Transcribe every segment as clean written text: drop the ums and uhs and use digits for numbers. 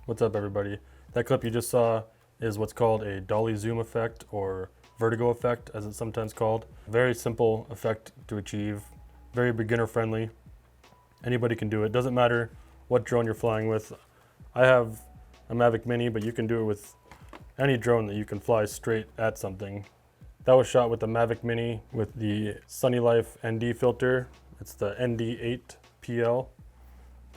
What's up, everybody? That clip you just saw is what's called a Dolly Zoom effect, or Vertigo Effect as it's sometimes called. Very simple effect to achieve, very beginner friendly. Anybody can do it. Doesn't matter what drone you're flying with. I have a Mavic Mini, but you can do it with any drone that you can fly straight at something. That was shot with the Mavic Mini with the Sunny Life ND filter. It's the ND8 PL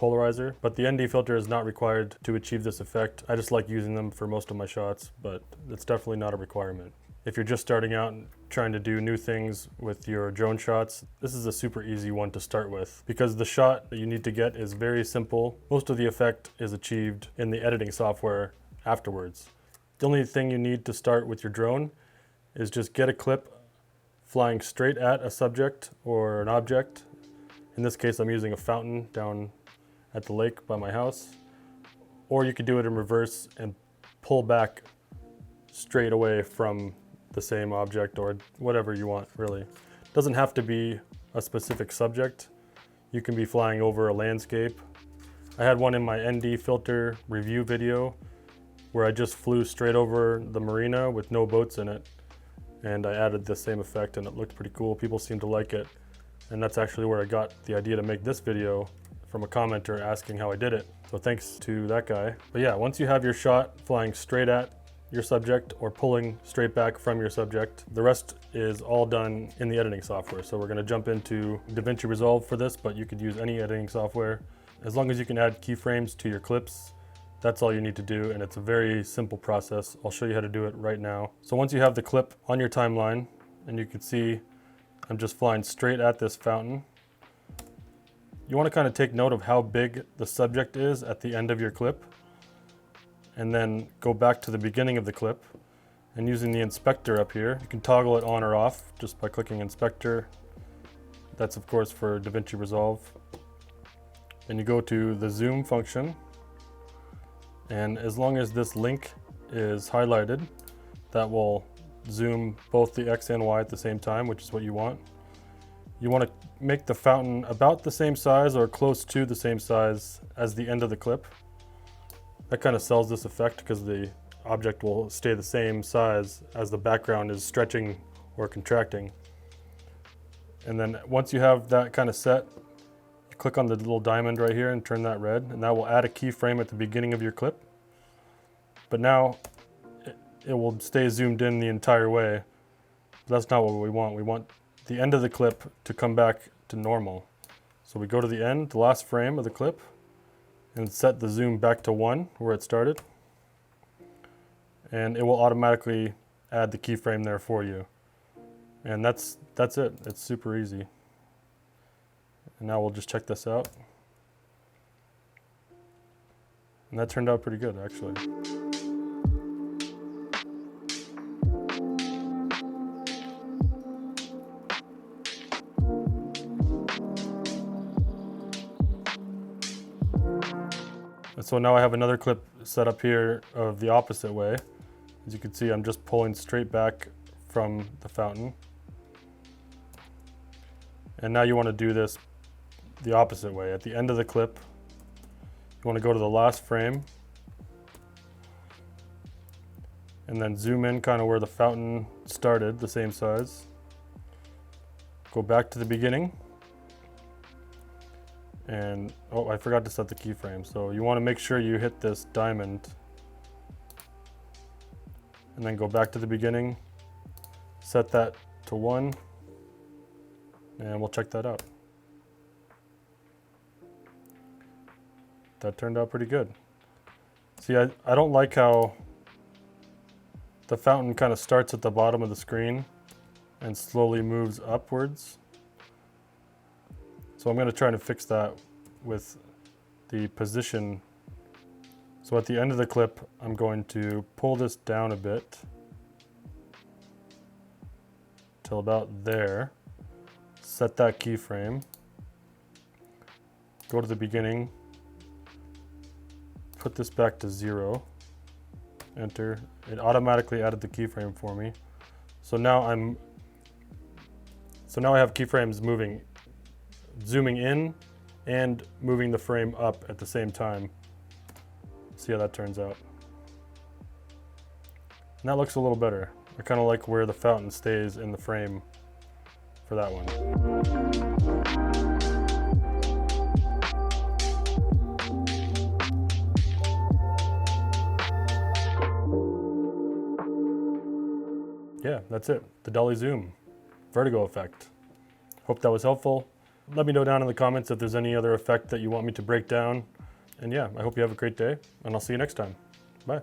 polarizer, but the ND filter is not required to achieve this effect. I just like using them for most of my shots, but it's definitely not a requirement. If you're just starting out and trying to do new things with your drone shots, this is a super easy one to start with because the shot that you need to get is very simple. Most of the effect is achieved in the editing software afterwards. The only thing you need to start with your drone is just get a clip flying straight at a subject or an object. In this case, I'm using a fountain down at the lake by my house, or you could do it in reverse and pull back straight away from the same object or whatever you want, really. It doesn't have to be a specific subject. You can be flying over a landscape. I had one in my ND filter review video where I just flew straight over the marina with no boats in it, and I added the same effect and it looked pretty cool. People seemed to like it, and that's actually where I got the idea to make this video, from a commenter asking how I did it. So thanks to that guy. But yeah, once you have your shot flying straight at your subject or pulling straight back from your subject, the rest is all done in the editing software. So we're gonna jump into Davinci Resolve for this, but you could use any editing software. As long as you can add keyframes to your clips, that's all you need to do, and it's a very simple process. I'll show you how to do it right now. So once you have the clip on your timeline, and you can see I'm just flying straight at this fountain, you want to kind of take note of how big the subject is at the end of your clip, and then go back to the beginning of the clip, and using the inspector up here, you can toggle it on or off just by clicking inspector. That's of course for Davinci Resolve. Then you go to the zoom function, and as long as this link is highlighted, that will zoom both the X and Y at the same time, which is what you want. You want to make the fountain about the same size or close to the same size as the end of the clip. That kind of sells this effect because the object will stay the same size as the background is stretching or contracting. And then once you have that kind of set, you click on the little diamond right here and turn that red, and that will add a keyframe at the beginning of your clip. But now it will stay zoomed in the entire way. But that's not what we want. We want the end of the clip to come back to normal. So we go to the end, the last frame of the clip, and set the zoom back to 1 where it started. And it will automatically add the keyframe there for you. And that's it. It's super easy. And now we'll just check this out. And that turned out pretty good, actually. So now I have another clip set up here of the opposite way. As you can see, I'm just pulling straight back from the fountain. And now you want to do this the opposite way. At the end of the clip, you want to go to the last frame and then zoom in kind of where the fountain started, the same size. Go back to the beginning. And, oh, I forgot to set the keyframe. So you want to make sure you hit this diamond and then go back to the beginning, set that to 1, and we'll check that out. That turned out pretty good. See, I don't like how the fountain kind of starts at the bottom of the screen and slowly moves upwards. So I'm going to try to fix that with the position. So at the end of the clip, I'm going to pull this down a bit till about there. Set that keyframe. Go to the beginning. Put this back to 0. Enter, It automatically added the keyframe for me. So now I have keyframes moving, zooming in and moving the frame up at the same time. See how that turns out. And that looks a little better. I kind of like where the fountain stays in the frame for that one. Yeah, that's it. The Dolly Zoom Vertigo Effect. Hope that was helpful. Let me know down in the comments if there's any other effect that you want me to break down. And yeah, I hope you have a great day, and I'll see you next time. Bye.